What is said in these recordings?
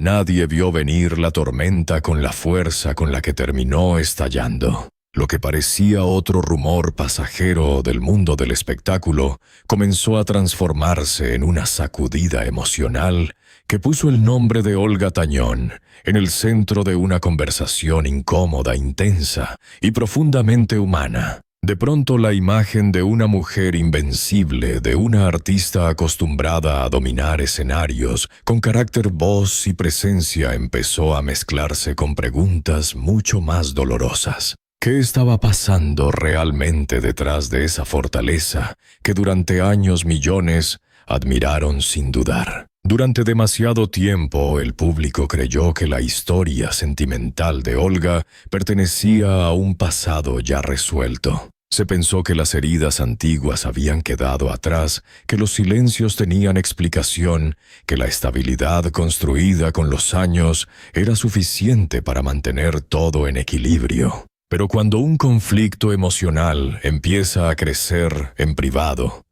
Nadie vio venir la tormenta con la fuerza con la que terminó estallando. Lo que parecía otro rumor pasajero del mundo del espectáculo comenzó a transformarse en una sacudida emocional que puso el nombre de Olga Tañón en el centro de una conversación incómoda, intensa y profundamente humana. De pronto la imagen de una mujer invencible, de una artista acostumbrada a dominar escenarios, con carácter, voz y presencia, empezó a mezclarse con preguntas mucho más dolorosas. ¿Qué estaba pasando realmente detrás de esa fortaleza que durante años millones admiraron sin dudar? Durante demasiado tiempo el público creyó que la historia sentimental de Olga pertenecía a un pasado ya resuelto. Se pensó que las heridas antiguas habían quedado atrás, que los silencios tenían explicación, que la estabilidad construida con los años era suficiente para mantener todo en equilibrio. Pero cuando un conflicto emocional empieza a crecer en privado,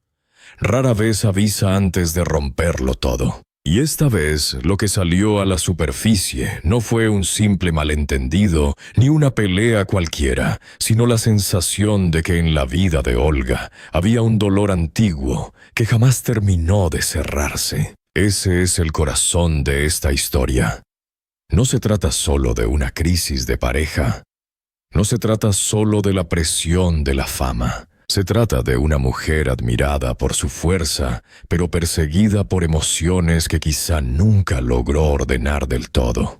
rara vez avisa antes de romperlo todo. Y esta vez lo que salió a la superficie no fue un simple malentendido ni una pelea cualquiera, sino la sensación de que en la vida de Olga había un dolor antiguo que jamás terminó de cerrarse. Ese es el corazón de esta historia. No se trata solo de una crisis de pareja. No se trata solo de la presión de la fama. Se trata de una mujer admirada por su fuerza, pero perseguida por emociones que quizá nunca logró ordenar del todo.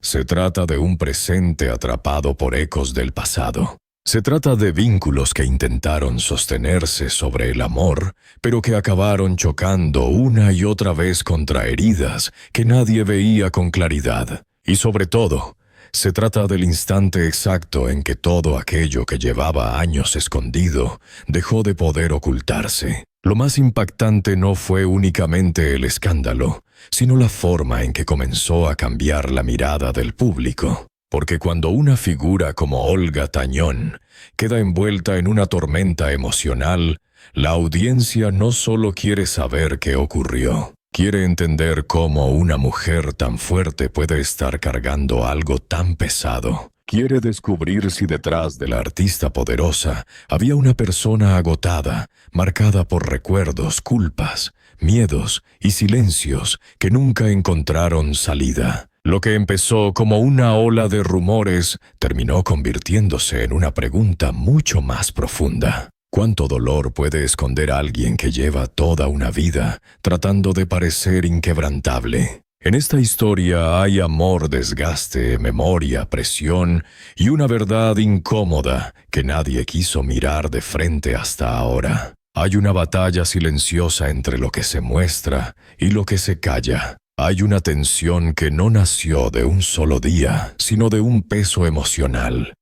Se trata de un presente atrapado por ecos del pasado. Se trata de vínculos que intentaron sostenerse sobre el amor, pero que acabaron chocando una y otra vez contra heridas que nadie veía con claridad. Y sobre todo, se trata del instante exacto en que todo aquello que llevaba años escondido dejó de poder ocultarse. Lo más impactante no fue únicamente el escándalo, sino la forma en que comenzó a cambiar la mirada del público. Porque cuando una figura como Olga Tañón queda envuelta en una tormenta emocional, la audiencia no solo quiere saber qué ocurrió. Quiere entender cómo una mujer tan fuerte puede estar cargando algo tan pesado. Quiere descubrir si detrás de la artista poderosa había una persona agotada, marcada por recuerdos, culpas, miedos y silencios que nunca encontraron salida. Lo que empezó como una ola de rumores terminó convirtiéndose en una pregunta mucho más profunda. ¿Cuánto dolor puede esconder a alguien que lleva toda una vida tratando de parecer inquebrantable? En esta historia hay amor, desgaste, memoria, presión y una verdad incómoda que nadie quiso mirar de frente hasta ahora. Hay una batalla silenciosa entre lo que se muestra y lo que se calla. Hay una tensión que no nació de un solo día, sino de un peso emocional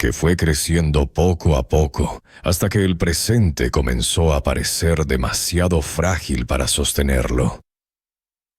que fue creciendo poco a poco, hasta que el presente comenzó a parecer demasiado frágil para sostenerlo.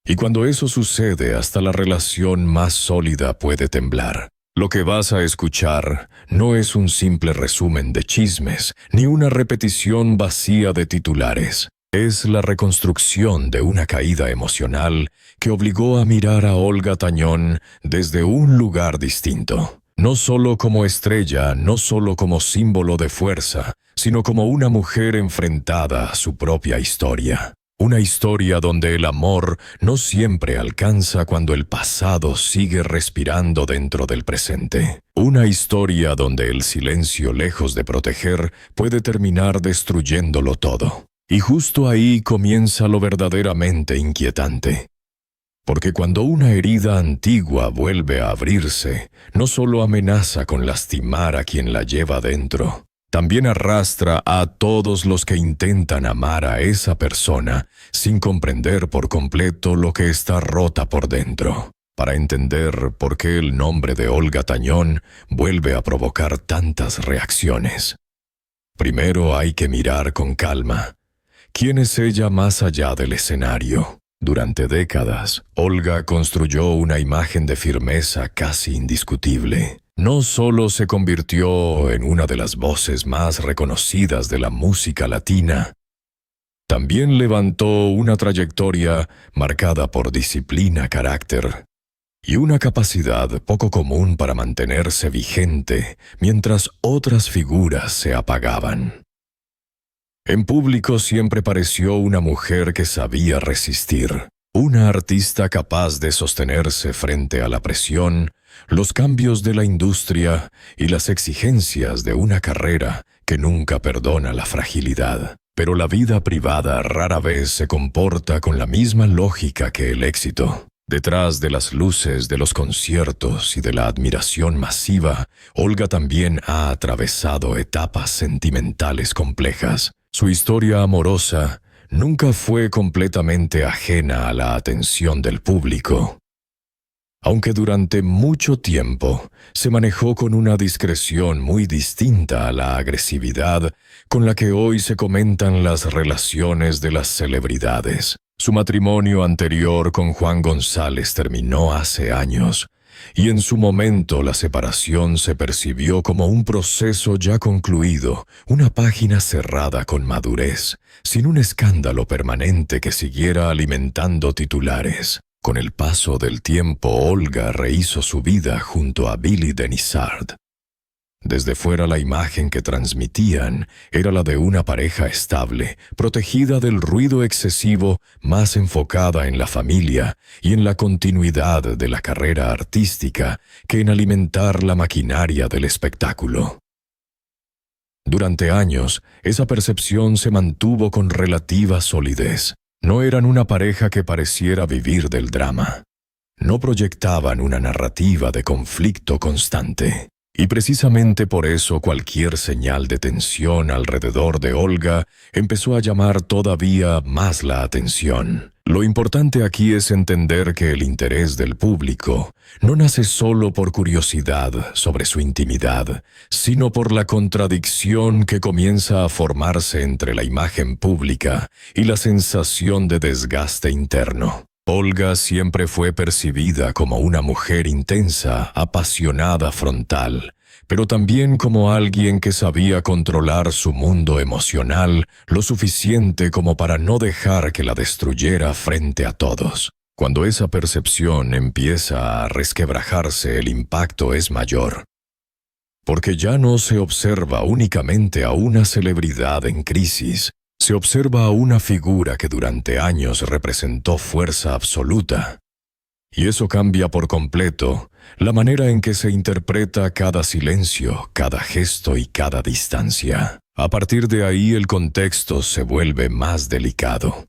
Y cuando eso sucede, hasta la relación más sólida puede temblar. Lo que vas a escuchar no es un simple resumen de chismes, ni una repetición vacía de titulares. Es la reconstrucción de una caída emocional que obligó a mirar a Olga Tañón desde un lugar distinto. No solo como estrella, no solo como símbolo de fuerza, sino como una mujer enfrentada a su propia historia. Una historia donde el amor no siempre alcanza cuando el pasado sigue respirando dentro del presente. Una historia donde el silencio, lejos de proteger, puede terminar destruyéndolo todo. Y justo ahí comienza lo verdaderamente inquietante. Porque cuando una herida antigua vuelve a abrirse, no solo amenaza con lastimar a quien la lleva dentro, también arrastra a todos los que intentan amar a esa persona sin comprender por completo lo que está rota por dentro. Para entender por qué el nombre de Olga Tañón vuelve a provocar tantas reacciones. Primero hay que mirar con calma. ¿Quién es ella más allá del escenario? Durante décadas, Olga construyó una imagen de firmeza casi indiscutible. No solo se convirtió en una de las voces más reconocidas de la música latina, También levantó una trayectoria marcada por disciplina, carácter y una capacidad poco común para mantenerse vigente mientras otras figuras se apagaban. En público siempre pareció una mujer que sabía resistir, una artista capaz de sostenerse frente a la presión, los cambios de la industria y las exigencias de una carrera que nunca perdona la fragilidad. Pero la vida privada rara vez se comporta con la misma lógica que el éxito. Detrás de las luces de los conciertos y de la admiración masiva, Olga también ha atravesado etapas sentimentales complejas. Su historia amorosa nunca fue completamente ajena a la atención del público. Aunque durante mucho tiempo se manejó con una discreción muy distinta a la agresividad con la que hoy se comentan las relaciones de las celebridades. Su matrimonio anterior con Juan González terminó hace años, y en su momento la separación se percibió como un proceso ya concluido, una página cerrada con madurez, sin un escándalo permanente que siguiera alimentando titulares. Con el paso del tiempo, Olga rehizo su vida junto a Billy Denissard. Desde fuera la imagen que transmitían era la de una pareja estable, protegida del ruido excesivo, más enfocada en la familia y en la continuidad de la carrera artística que en alimentar la maquinaria del espectáculo. Durante años, esa percepción se mantuvo con relativa solidez. No eran una pareja que pareciera vivir del drama. No proyectaban una narrativa de conflicto constante. Y precisamente por eso cualquier señal de tensión alrededor de Olga empezó a llamar todavía más la atención. Lo importante aquí es entender que el interés del público no nace solo por curiosidad sobre su intimidad, sino por la contradicción que comienza a formarse entre la imagen pública y la sensación de desgaste interno. Olga siempre fue percibida como una mujer intensa, apasionada, frontal, pero también como alguien que sabía controlar su mundo emocional lo suficiente como para no dejar que la destruyera frente a todos. Cuando esa percepción empieza a resquebrajarse, el impacto es mayor. Porque ya no se observa únicamente a una celebridad en crisis, se observa a una figura que durante años representó fuerza absoluta. Y eso cambia por completo la manera en que se interpreta cada silencio, cada gesto y cada distancia. A partir de ahí el contexto se vuelve más delicado.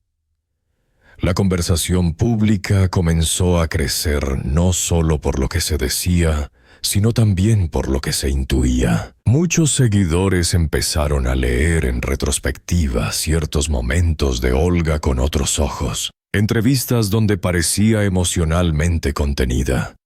La conversación pública comenzó a crecer no solo por lo que se decía, sino también por lo que se intuía. Muchos seguidores empezaron a leer en retrospectiva ciertos momentos de Olga con otros ojos, entrevistas donde parecía emocionalmente contenida,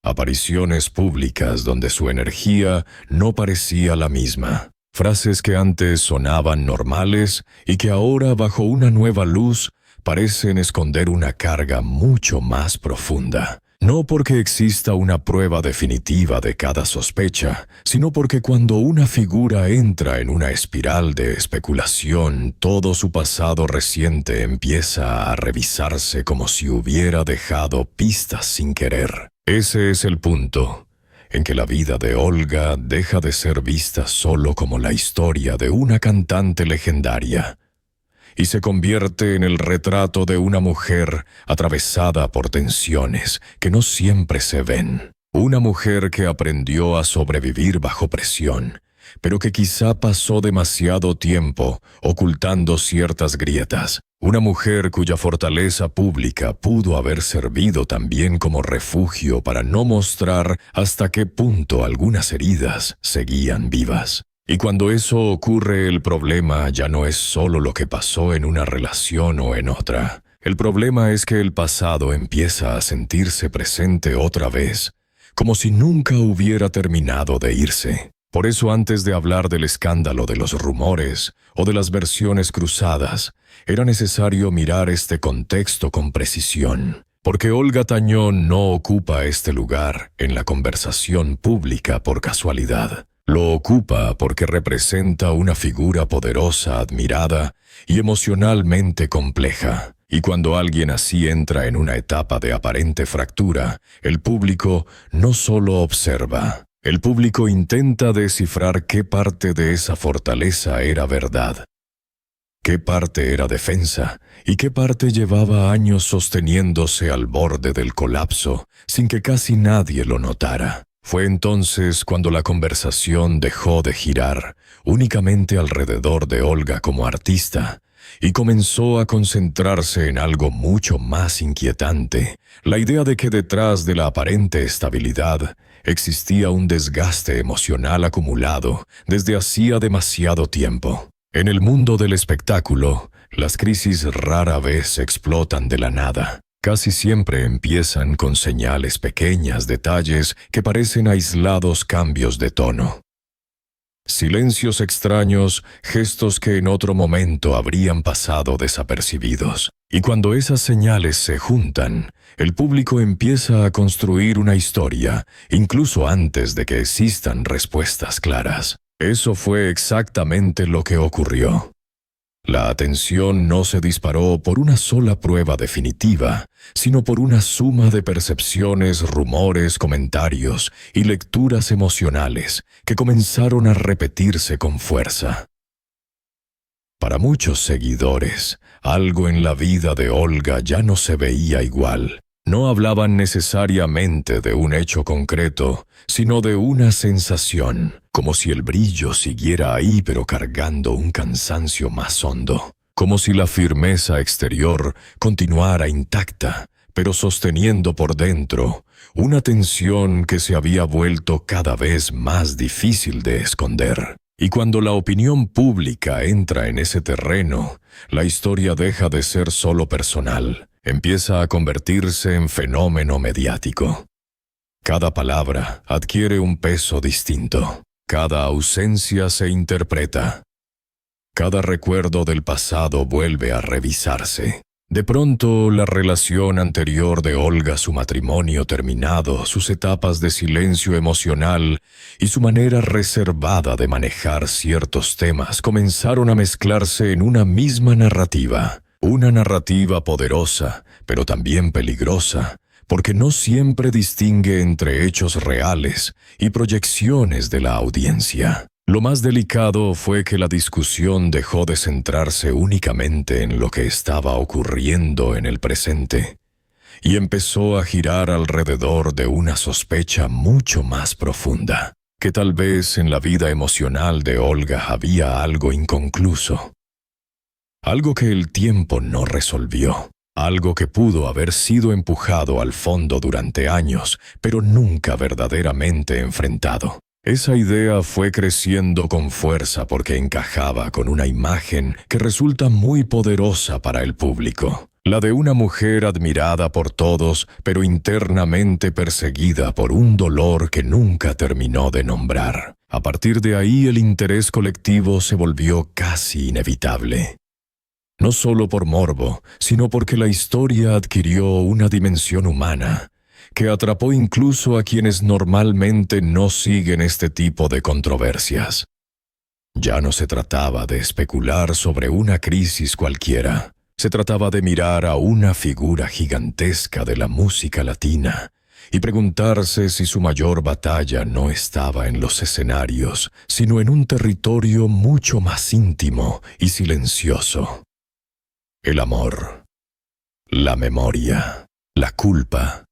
apariciones públicas donde su energía no parecía la misma, frases que antes sonaban normales y que ahora bajo una nueva luz parecen esconder una carga mucho más profunda. No porque exista una prueba definitiva de cada sospecha, sino porque cuando una figura entra en una espiral de especulación, todo su pasado reciente empieza a revisarse como si hubiera dejado pistas sin querer. Ese es el punto en que la vida de Olga deja de ser vista solo como la historia de una cantante legendaria, y se convierte en el retrato de una mujer atravesada por tensiones que no siempre se ven. Una mujer que aprendió a sobrevivir bajo presión, pero que quizá pasó demasiado tiempo ocultando ciertas grietas. Una mujer cuya fortaleza pública pudo haber servido también como refugio para no mostrar hasta qué punto algunas heridas seguían vivas. Y cuando eso ocurre, el problema ya no es solo lo que pasó en una relación o en otra. El problema es que el pasado empieza a sentirse presente otra vez, como si nunca hubiera terminado de irse. Por eso, antes de hablar del escándalo de los rumores o de las versiones cruzadas, era necesario mirar este contexto con precisión. Porque Olga Tañón no ocupa este lugar en la conversación pública por casualidad. Lo ocupa porque representa una figura poderosa, admirada y emocionalmente compleja. Y cuando alguien así entra en una etapa de aparente fractura, el público no solo observa. El público intenta descifrar qué parte de esa fortaleza era verdad, qué parte era defensa y qué parte llevaba años sosteniéndose al borde del colapso sin que casi nadie lo notara. Fue entonces cuando la conversación dejó de girar únicamente alrededor de Olga como artista y comenzó a concentrarse en algo mucho más inquietante, la idea de que detrás de la aparente estabilidad existía un desgaste emocional acumulado desde hacía demasiado tiempo. En el mundo del espectáculo, las crisis rara vez explotan de la nada. Casi siempre empiezan con señales pequeñas, detalles que parecen aislados cambios de tono. Silencios extraños, gestos que en otro momento habrían pasado desapercibidos. Y cuando esas señales se juntan, el público empieza a construir una historia, incluso antes de que existan respuestas claras. Eso fue exactamente lo que ocurrió. La atención no se disparó por una sola prueba definitiva, sino por una suma de percepciones, rumores, comentarios y lecturas emocionales que comenzaron a repetirse con fuerza. Para muchos seguidores, algo en la vida de Olga ya no se veía igual. No hablaban necesariamente de un hecho concreto, sino de una sensación, como si el brillo siguiera ahí pero cargando un cansancio más hondo, como si la firmeza exterior continuara intacta, pero sosteniendo por dentro una tensión que se había vuelto cada vez más difícil de esconder. Y cuando la opinión pública entra en ese terreno, la historia deja de ser solo personal. Empieza a convertirse en fenómeno mediático. Cada palabra adquiere un peso distinto. Cada ausencia se interpreta. Cada recuerdo del pasado vuelve a revisarse. De pronto, la relación anterior de Olga, su matrimonio terminado, sus etapas de silencio emocional y su manera reservada de manejar ciertos temas comenzaron a mezclarse en una misma narrativa. Una narrativa poderosa, pero también peligrosa, porque no siempre distingue entre hechos reales y proyecciones de la audiencia. Lo más delicado fue que la discusión dejó de centrarse únicamente en lo que estaba ocurriendo en el presente y empezó a girar alrededor de una sospecha mucho más profunda, que tal vez en la vida emocional de Olga había algo inconcluso. Algo que el tiempo no resolvió, algo que pudo haber sido empujado al fondo durante años, pero nunca verdaderamente enfrentado. Esa idea fue creciendo con fuerza porque encajaba con una imagen que resulta muy poderosa para el público, la de una mujer admirada por todos, pero internamente perseguida por un dolor que nunca terminó de nombrar. A partir de ahí el interés colectivo se volvió casi inevitable. No solo por morbo, sino porque la historia adquirió una dimensión humana, que atrapó incluso a quienes normalmente no siguen este tipo de controversias. Ya no se trataba de especular sobre una crisis cualquiera, se trataba de mirar a una figura gigantesca de la música latina y preguntarse si su mayor batalla no estaba en los escenarios, sino en un territorio mucho más íntimo y silencioso. El amor, la memoria, la culpa,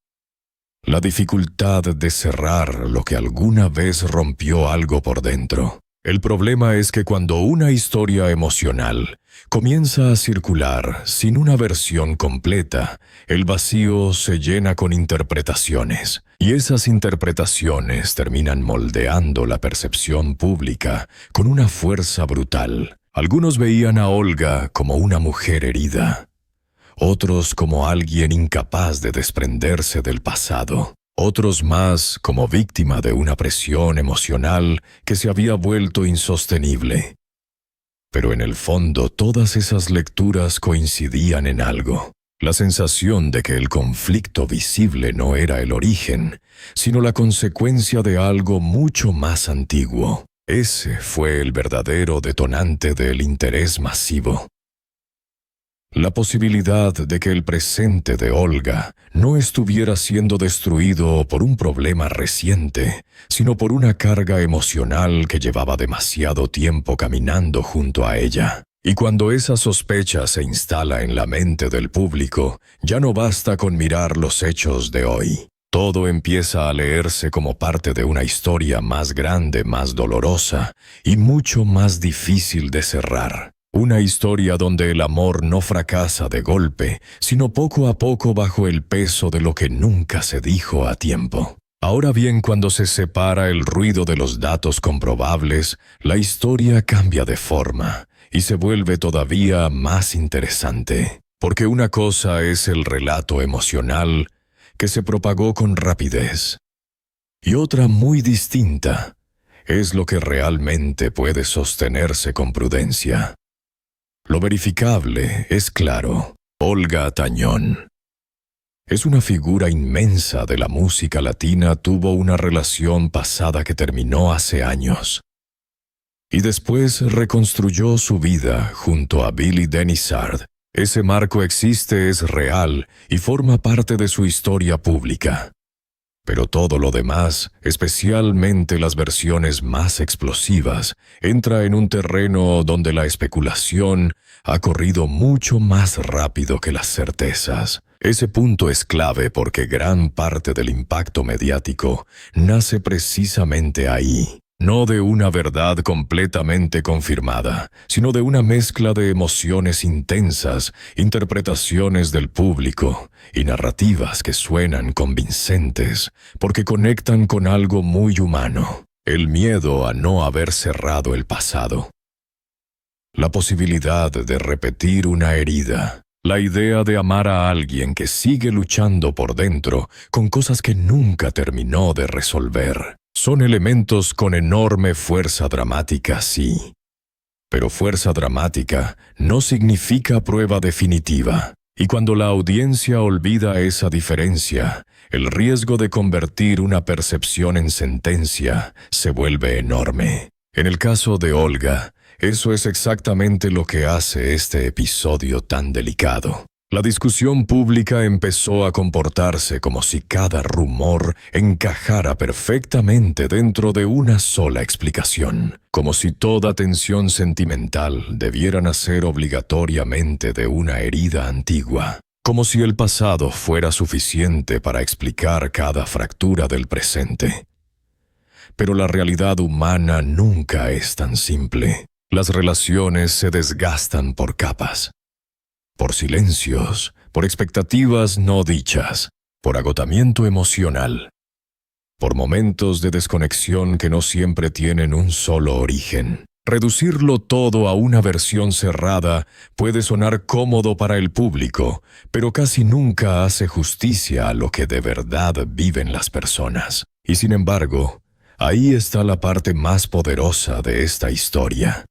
la dificultad de cerrar lo que alguna vez rompió algo por dentro. El problema es que cuando una historia emocional comienza a circular sin una versión completa, el vacío se llena con interpretaciones, y esas interpretaciones terminan moldeando la percepción pública con una fuerza brutal. Algunos veían a Olga como una mujer herida, otros como alguien incapaz de desprenderse del pasado, otros más como víctima de una presión emocional que se había vuelto insostenible. Pero en el fondo todas esas lecturas coincidían en algo: la sensación de que el conflicto visible no era el origen, sino la consecuencia de algo mucho más antiguo. Ese fue el verdadero detonante del interés masivo. La posibilidad de que el presente de Olga no estuviera siendo destruido por un problema reciente, sino por una carga emocional que llevaba demasiado tiempo caminando junto a ella. Y cuando esa sospecha se instala en la mente del público, ya no basta con mirar los hechos de hoy. Todo empieza a leerse como parte de una historia más grande, más dolorosa y mucho más difícil de cerrar. Una historia donde el amor no fracasa de golpe, sino poco a poco bajo el peso de lo que nunca se dijo a tiempo. Ahora bien, cuando se separa el ruido de los datos comprobables, la historia cambia de forma y se vuelve todavía más interesante. Porque una cosa es el relato emocional que se propagó con rapidez, y otra muy distinta es lo que realmente puede sostenerse con prudencia. Lo verificable es claro. Olga Tañón es una figura inmensa de la música latina. Tuvo una relación pasada que terminó hace años, y después reconstruyó su vida junto a Billy Denissard. Ese marco existe, es real y forma parte de su historia pública. Pero todo lo demás, especialmente las versiones más explosivas, entra en un terreno donde la especulación ha corrido mucho más rápido que las certezas. Ese punto es clave porque gran parte del impacto mediático nace precisamente ahí. No de una verdad completamente confirmada, sino de una mezcla de emociones intensas, interpretaciones del público y narrativas que suenan convincentes porque conectan con algo muy humano: el miedo a no haber cerrado el pasado, la posibilidad de repetir una herida, la idea de amar a alguien que sigue luchando por dentro con cosas que nunca terminó de resolver. Son elementos con enorme fuerza dramática, sí. Pero fuerza dramática no significa prueba definitiva. Y cuando la audiencia olvida esa diferencia, el riesgo de convertir una percepción en sentencia se vuelve enorme. En el caso de Olga, eso es exactamente lo que hace este episodio tan delicado. La discusión pública empezó a comportarse como si cada rumor encajara perfectamente dentro de una sola explicación, como si toda tensión sentimental debiera nacer obligatoriamente de una herida antigua, como si el pasado fuera suficiente para explicar cada fractura del presente. Pero la realidad humana nunca es tan simple. Las relaciones se desgastan por capas. Por silencios, por expectativas no dichas, por agotamiento emocional, por momentos de desconexión que no siempre tienen un solo origen. Reducirlo todo a una versión cerrada puede sonar cómodo para el público, pero casi nunca hace justicia a lo que de verdad viven las personas. Y sin embargo, ahí está la parte más poderosa de esta historia,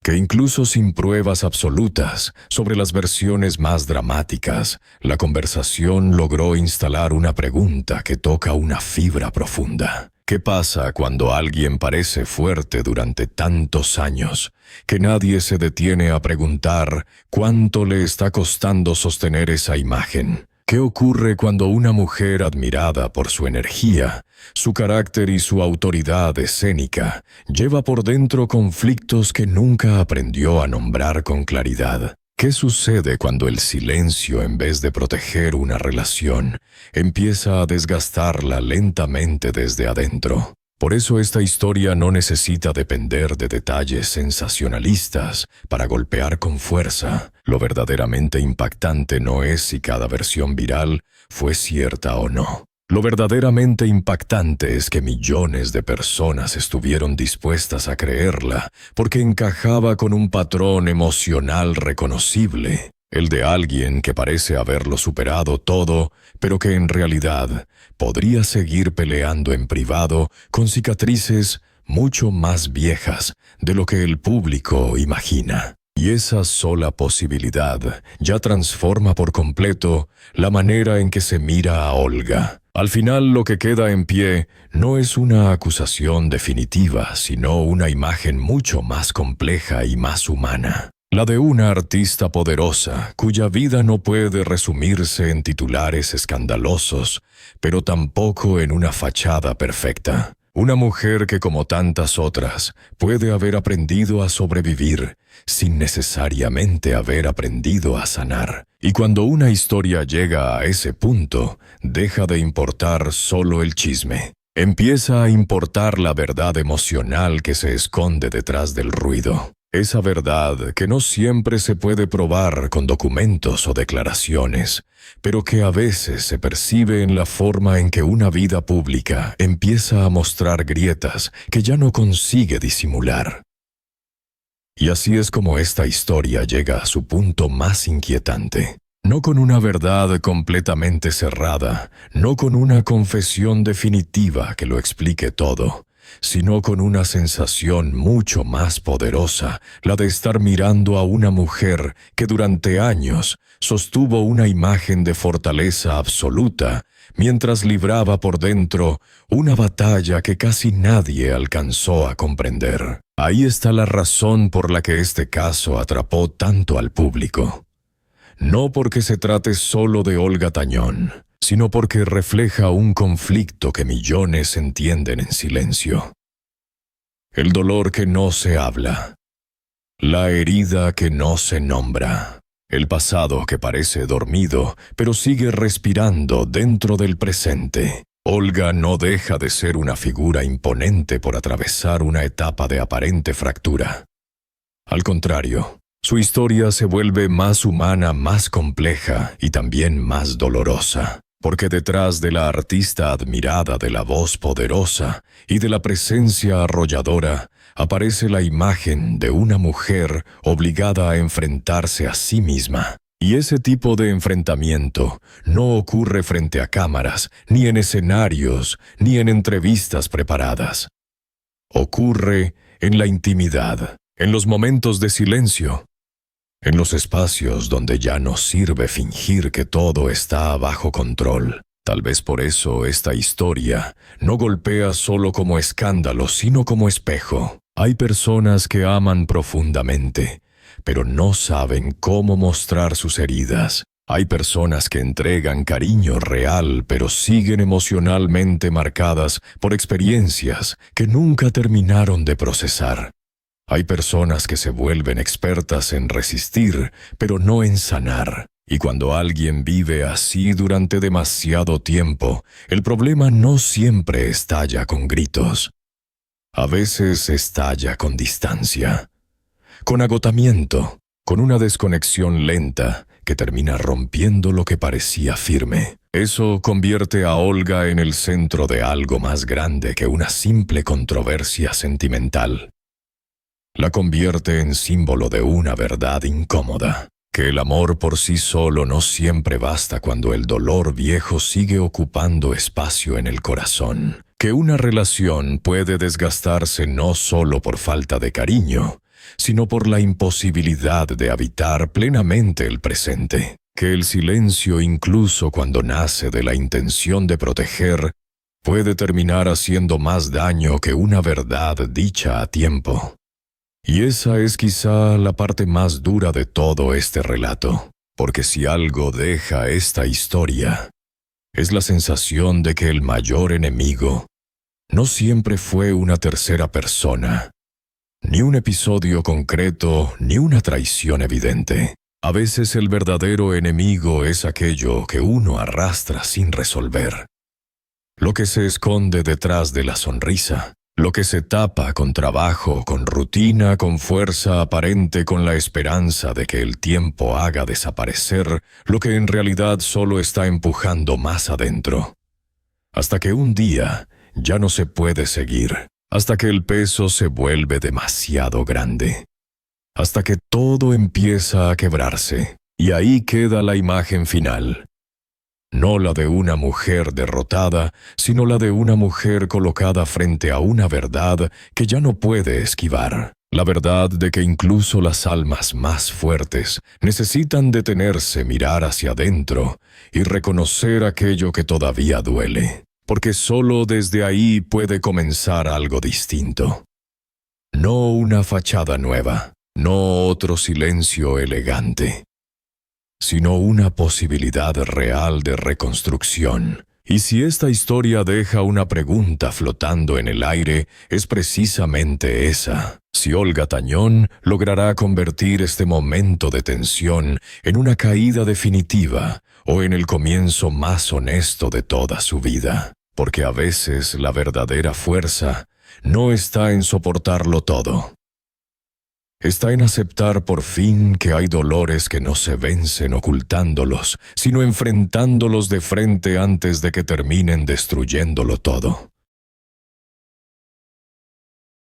que incluso sin pruebas absolutas sobre las versiones más dramáticas, la conversación logró instalar una pregunta que toca una fibra profunda. ¿Qué pasa cuando alguien parece fuerte durante tantos años que nadie se detiene a preguntar cuánto le está costando sostener esa imagen? ¿Qué ocurre cuando una mujer admirada por su energía, su carácter y su autoridad escénica lleva por dentro conflictos que nunca aprendió a nombrar con claridad? ¿Qué sucede cuando el silencio, en vez de proteger una relación, empieza a desgastarla lentamente desde adentro? Por eso esta historia no necesita depender de detalles sensacionalistas para golpear con fuerza. Lo verdaderamente impactante no es si cada versión viral fue cierta o no. Lo verdaderamente impactante es que millones de personas estuvieron dispuestas a creerla porque encajaba con un patrón emocional reconocible. El de alguien que parece haberlo superado todo, pero que en realidad podría seguir peleando en privado con cicatrices mucho más viejas de lo que el público imagina. Y esa sola posibilidad ya transforma por completo la manera en que se mira a Olga. Al final lo que queda en pie no es una acusación definitiva, sino una imagen mucho más compleja y más humana. La de una artista poderosa, cuya vida no puede resumirse en titulares escandalosos, pero tampoco en una fachada perfecta. Una mujer que, como tantas otras, puede haber aprendido a sobrevivir sin necesariamente haber aprendido a sanar. Y cuando una historia llega a ese punto, deja de importar solo el chisme. Empieza a importar la verdad emocional que se esconde detrás del ruido. Esa verdad que no siempre se puede probar con documentos o declaraciones, pero que a veces se percibe en la forma en que una vida pública empieza a mostrar grietas que ya no consigue disimular. Y así es como esta historia llega a su punto más inquietante. No con una verdad completamente cerrada, no con una confesión definitiva que lo explique todo, sino con una sensación mucho más poderosa, la de estar mirando a una mujer que durante años sostuvo una imagen de fortaleza absoluta, mientras libraba por dentro una batalla que casi nadie alcanzó a comprender. Ahí está la razón por la que este caso atrapó tanto al público. No porque se trate solo de Olga Tañón, sino porque refleja un conflicto que millones entienden en silencio. El dolor que no se habla, la herida que no se nombra, el pasado que parece dormido, pero sigue respirando dentro del presente. Olga no deja de ser una figura imponente por atravesar una etapa de aparente fractura. Al contrario, su historia se vuelve más humana, más compleja y también más dolorosa, porque detrás de la artista admirada, de la voz poderosa y de la presencia arrolladora, aparece la imagen de una mujer obligada a enfrentarse a sí misma. Y ese tipo de enfrentamiento no ocurre frente a cámaras, ni en escenarios, ni en entrevistas preparadas. Ocurre en la intimidad, en los momentos de silencio, en los espacios donde ya no sirve fingir que todo está bajo control. Tal vez por eso esta historia no golpea solo como escándalo, sino como espejo. Hay personas que aman profundamente, pero no saben cómo mostrar sus heridas. Hay personas que entregan cariño real, pero siguen emocionalmente marcadas por experiencias que nunca terminaron de procesar. Hay personas que se vuelven expertas en resistir, pero no en sanar. Y cuando alguien vive así durante demasiado tiempo, el problema no siempre estalla con gritos. A veces estalla con distancia, con agotamiento, con una desconexión lenta que termina rompiendo lo que parecía firme. Eso convierte a Olga en el centro de algo más grande que una simple controversia sentimental. La convierte en símbolo de una verdad incómoda, que el amor por sí solo no siempre basta cuando el dolor viejo sigue ocupando espacio en el corazón, que una relación puede desgastarse no solo por falta de cariño, sino por la imposibilidad de habitar plenamente el presente, que el silencio, incluso cuando nace de la intención de proteger, puede terminar haciendo más daño que una verdad dicha a tiempo. Y esa es quizá la parte más dura de todo este relato, porque si algo deja esta historia, es la sensación de que el mayor enemigo no siempre fue una tercera persona, ni un episodio concreto, ni una traición evidente. A veces el verdadero enemigo es aquello que uno arrastra sin resolver. Lo que se esconde detrás de la sonrisa, lo que se tapa con trabajo, con rutina, con fuerza aparente, con la esperanza de que el tiempo haga desaparecer lo que en realidad solo está empujando más adentro. Hasta que un día ya no se puede seguir, hasta que el peso se vuelve demasiado grande, hasta que todo empieza a quebrarse, y ahí queda la imagen final. No la de una mujer derrotada, sino la de una mujer colocada frente a una verdad que ya no puede esquivar. La verdad de que incluso las almas más fuertes necesitan detenerse, mirar hacia adentro y reconocer aquello que todavía duele, porque solo desde ahí puede comenzar algo distinto. No una fachada nueva, no otro silencio elegante, sino una posibilidad real de reconstrucción. Y si esta historia deja una pregunta flotando en el aire, es precisamente esa: si Olga Tañón logrará convertir este momento de tensión en una caída definitiva o en el comienzo más honesto de toda su vida. Porque a veces la verdadera fuerza no está en soportarlo todo. Está en aceptar por fin que hay dolores que no se vencen ocultándolos, sino enfrentándolos de frente antes de que terminen destruyéndolo todo.